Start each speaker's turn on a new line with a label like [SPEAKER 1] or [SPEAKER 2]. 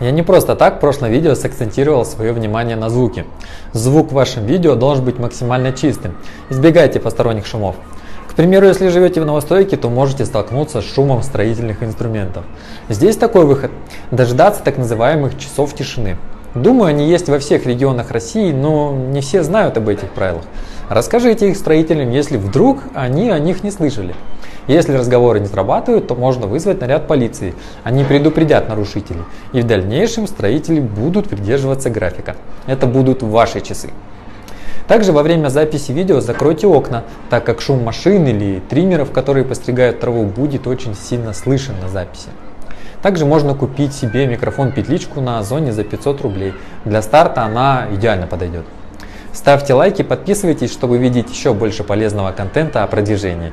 [SPEAKER 1] Я не просто так в прошлом видео сакцентировал свое внимание на звуке. Звук в вашем видео должен быть максимально чистым. Избегайте посторонних шумов. К примеру, если живете в новостройке, то можете столкнуться с шумом строительных инструментов. Здесь такой выход – дождаться так называемых часов тишины. Думаю, они есть во всех регионах России, но не все знают об этих правилах. Расскажите их строителям, если вдруг они о них не слышали. Если разговоры не срабатывают, то можно вызвать наряд полиции. Они предупредят нарушителей, и в дальнейшем строители будут придерживаться графика. Это будут ваши часы. Также во время записи видео закройте окна, так как шум машин или триммеров, которые постригают траву, будет очень сильно слышен на записи. Также можно купить себе микрофон-петличку на Озоне за 500 рублей. Для старта она идеально подойдет. Ставьте лайки, подписывайтесь, чтобы видеть еще больше полезного контента о продвижении.